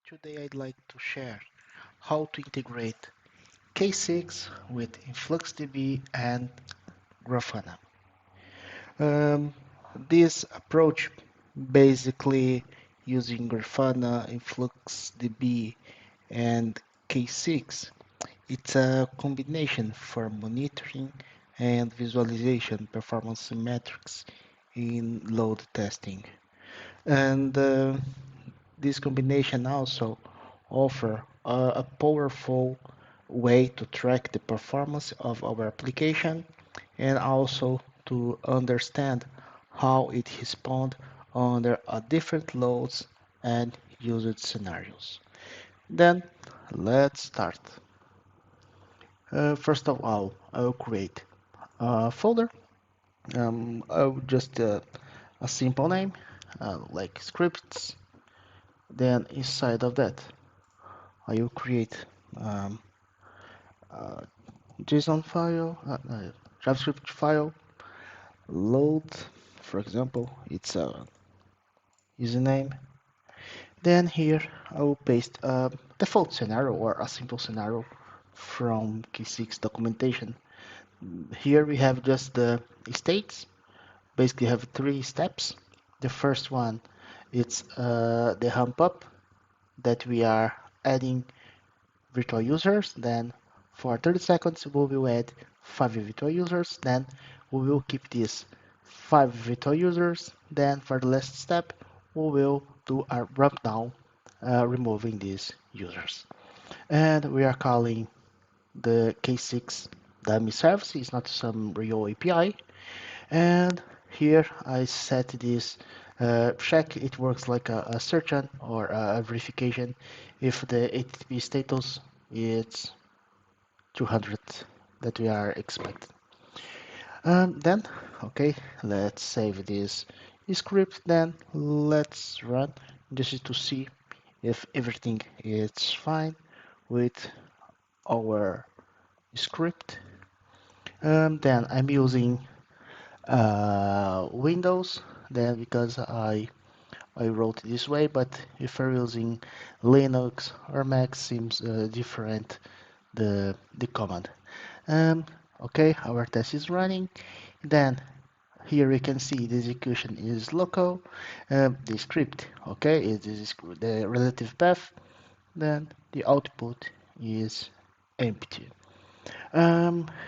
Today I'd like to share how to integrate K6 with InfluxDb and Grafana. Um, this approach basically using Grafana, InfluxDB and K6. It's a combination for monitoring and visualization performance metrics in load testing. And this combination also offer a powerful way to track the performance of our application and also to understand how it responds under different loads and usage scenarios. Then let's start. First of all, I will create a folder. I will just a simple name like scripts. Then inside of that, I will create um, a JSON file, JavaScript file, load, for example, it's a username. Then here I will paste a default scenario or a simple scenario from K6 documentation. Here we have just the states. Basically have three steps. The first one, it's the hump up that we are adding virtual users. Then for 30 seconds, we will add 5 virtual users. Then we will keep these 5 virtual users. Then for the last step, we will do a ramp down, removing these users. And we are calling the K6 dummy service. It's not some real API. And here I set this check. It works like a search on or a verification if the HTTP status is 200 that we are expecting. Then, okay, let's save this script. Then let's run just to see if everything is fine with our script. Then I'm using Windows. Then because I wrote it this way, but if you're using Linux or Mac, seems different the command. Um, okay, our test is running. Then here we can see the execution is local. The script, okay, is the relative path. Then the output is empty.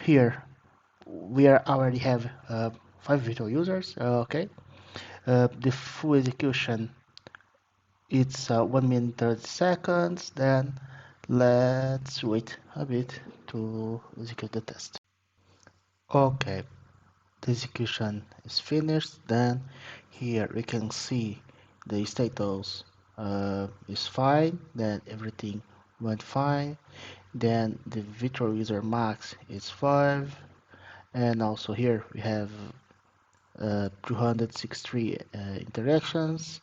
Here we are already have 5 virtual users. Okay, the full execution it's 1 minute 30 seconds. Then let's wait a bit to execute the test. Okay, the execution is finished. Then here we can see the status is fine. Then everything went fine. Then the virtual user max is 5. And also here we have 263 interactions.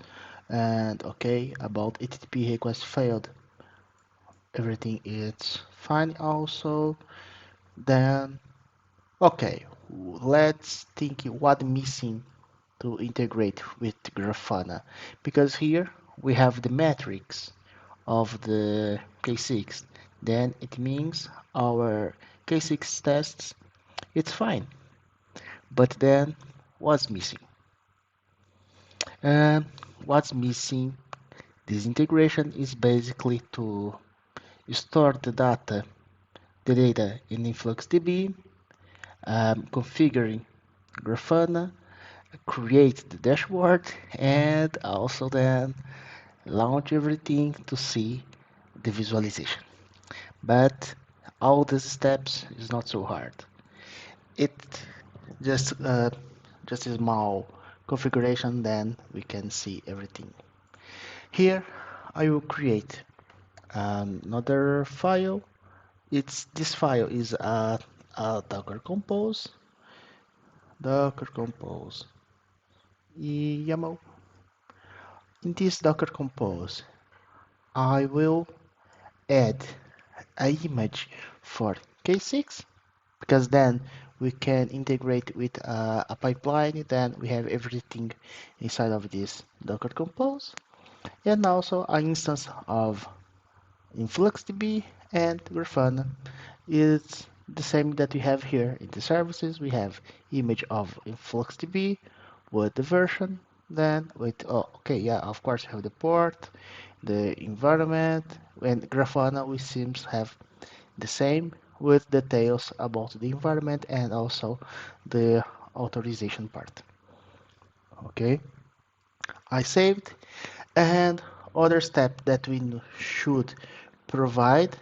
And okay, about HTTP request failed, everything is fine also. Then okay, let's think what missing to integrate with Grafana, because here we have the metrics of the K6. Then it means our K6 tests it's fine, but then what's missing? And what's missing? This integration is basically to store the data in InfluxDB, configuring Grafana, create the dashboard, and also then launch everything to see the visualization. But all these steps is not so hard. It just just a small configuration, then we can see everything. Here I will create another file. This file is a Docker Compose YAML. In this Docker Compose, I will add an image for K6 because then we can integrate with a pipeline. Then we have everything inside of this Docker Compose. and also an instance of InfluxDB and Grafana is the same that we have here in the services. We have image of InfluxDB with the version, then with, oh, okay, yeah, of course, we have the port, the environment, and Grafana we seems have the same with details about the environment and also the authorization part. Okay, I saved, and other step that we should provide,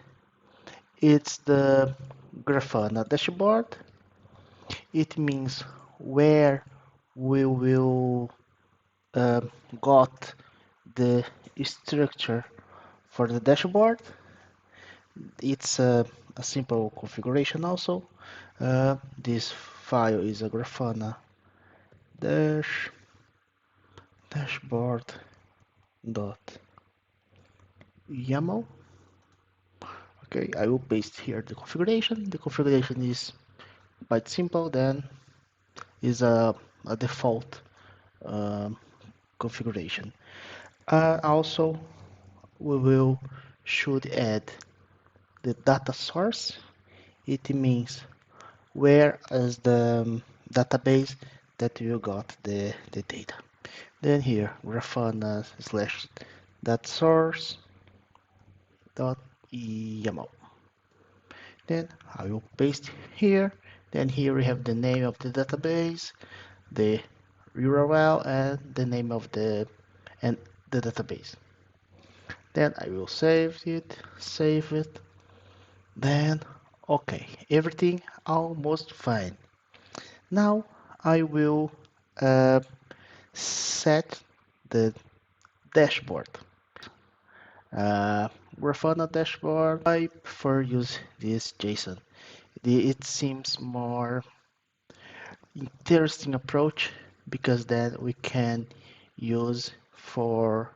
it's the Grafana dashboard. It means where we will got the structure for the dashboard. It's a simple configuration also. This file is a Grafana dashboard dot YAML. Okay, I will paste here the configuration. The configuration is quite simple, then is a default um, configuration. Also, we will should add the data source. It means where is the database that you got the data. Then here, Grafana slash data source dot YAML. Then I will paste here. Then here we have the name of the database, the URL, and the name of the database. Then I will save it. Then okay, everything almost fine. Now I will uh, set the dashboard. Uh, Grafana dashboard. I prefer use this JSON. It seems more interesting approach because then we can use for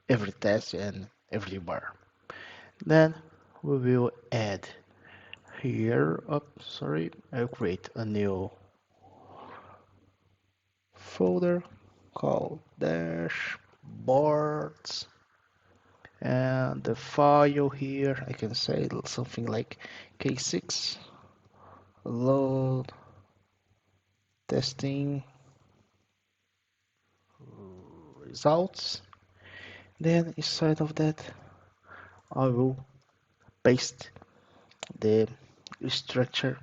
every test and every bar. Then we will add here. Oh, sorry, I'll create a new folder called dashboards, and the file here I can say something like k6 load testing results. Then inside of that I will paste the structure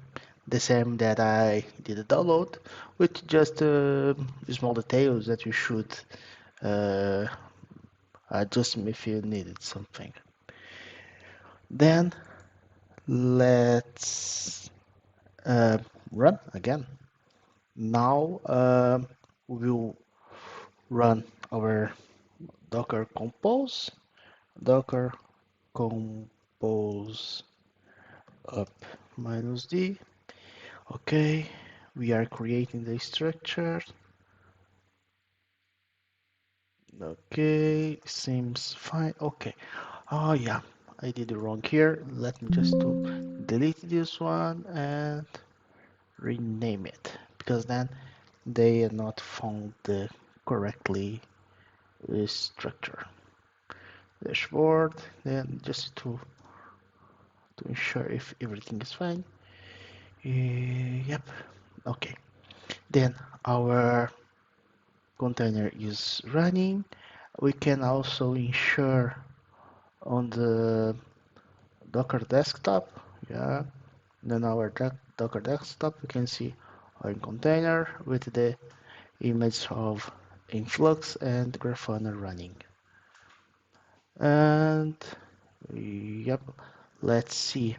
the same that I did a download, with just small details that you should uh, adjust if you needed something. Then let's run again. Now we'll run our Docker compose, Docker compose up minus D. Okay, we are creating the structure. Okay, seems fine. Okay. Oh yeah, I did it wrong here. Let me just to delete this one and rename it, because then they are not found the correctly structure. Dashboard, then just to ensure if everything is fine. Yep. Okay. Then our container is running. We can also ensure on the Docker desktop. Yeah. Then our Docker desktop, we can see our container with the image of Influx and Grafana running. And yep, let's see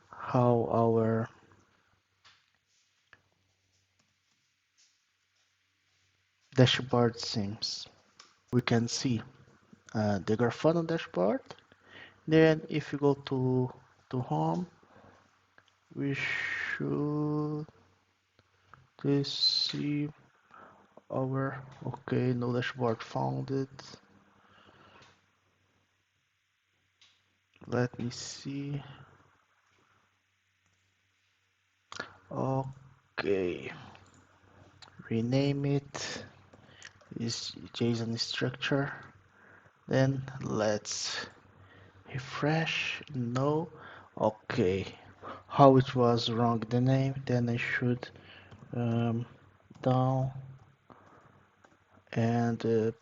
how our dashboard seems. We can see the Grafana dashboard. Then if you go to home, we should see our, okay, no dashboard found it. Let me see. Okay, rename it is JSON structure. Then let's refresh. No. Okay. How it was wrong the name, then I should um, down and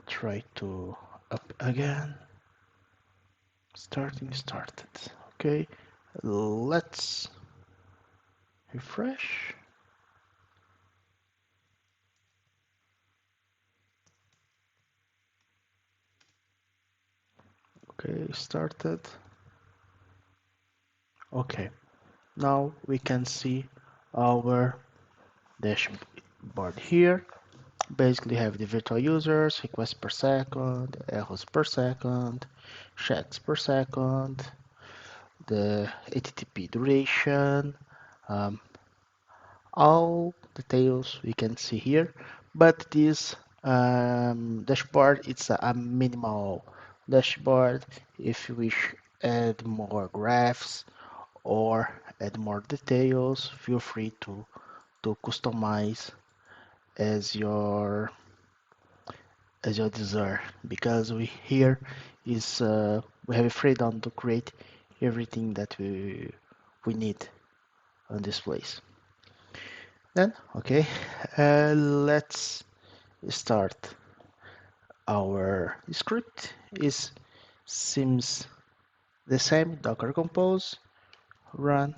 try to up again. Started. Okay, let's refresh. Okay, started. Okay, now we can see our dashboard here. Basically have the virtual users, requests per second, errors per second, checks per second, the HTTP duration, um, all details we can see here. But this dashboard, it's a minimal dashboard. If you wish add more graphs or add more details, feel free to customize as your desire, because we here is we have a freedom to create everything that we need on this place. Then okay, let's start. Our script is seems the same. Docker compose run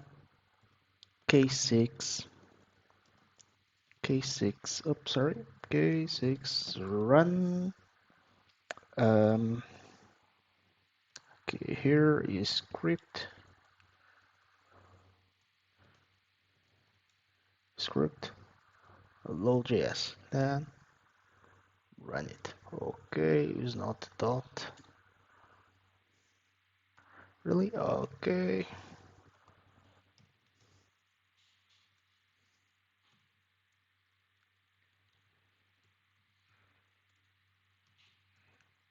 k6 k6 oops sorry k6 run. um, okay, here is script load.js, then run it. Okay, is not dot. Really? Okay.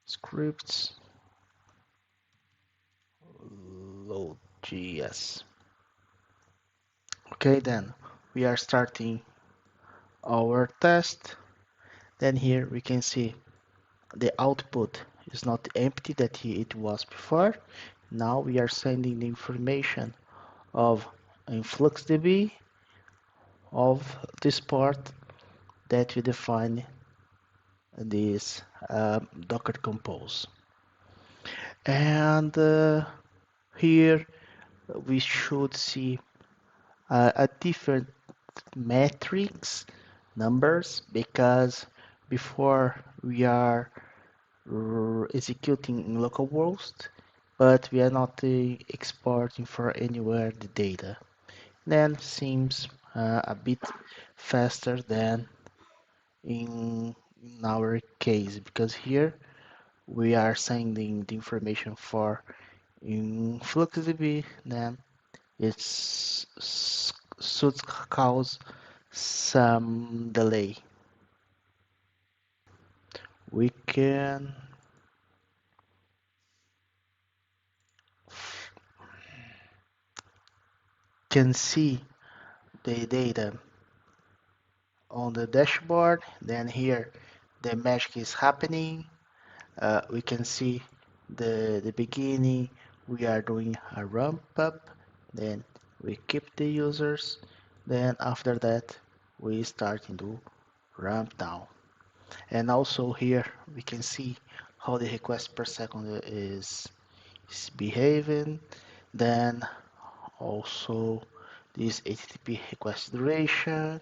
Scripts load.js. Okay, then we are starting our test. Then here we can see the output is not empty that it was before. Now we are sending the information of InfluxDB of this part that we define this Docker Compose. And here we should see a different metrics numbers, because before we are executing in localhost, but we are not exporting for anywhere the data. Then seems a bit faster than in our case, because here we are sending the information for InfluxDB, then it's should cause some delay. We can see the data on the dashboard. Then here the magic is happening. We can see the beginning. We are doing a ramp up, then we keep the users, then after that we start to ramp down. And also here we can see how the request per second is behaving. Then also this HTTP request duration,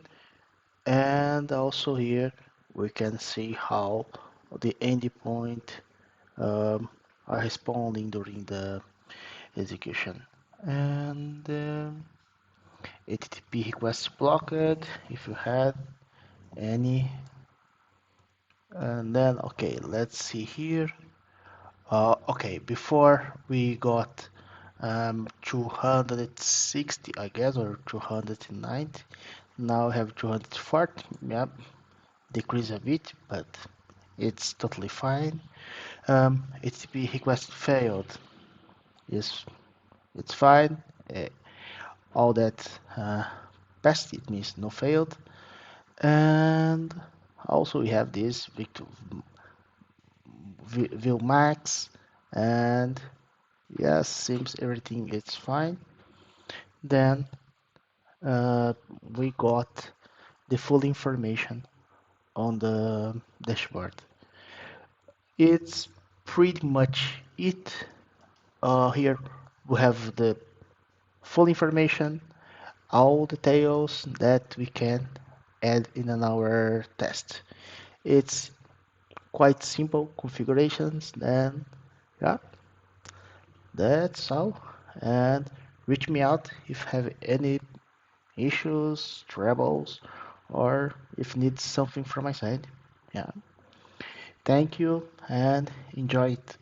and also here we can see how the endpoint are responding during the execution. And HTTP request blocked if you had any. And then okay, let's see here. Okay, before we got 260, I guess, or 290. Now I have 240. Yep, decrease a bit, but it's totally fine. HTTP request failed. Is it's fine. All that passed, it means no failed. And also we have this view max, and yes, seems everything is fine. Then uh, we got the full information on the dashboard. It's pretty much it. Here we have the full information, all details that we can add in our test. It's quite simple configurations, and yeah, that's all. And reach me out if have any issues, troubles, or if needs something from my side. Yeah. Thank you and enjoy it.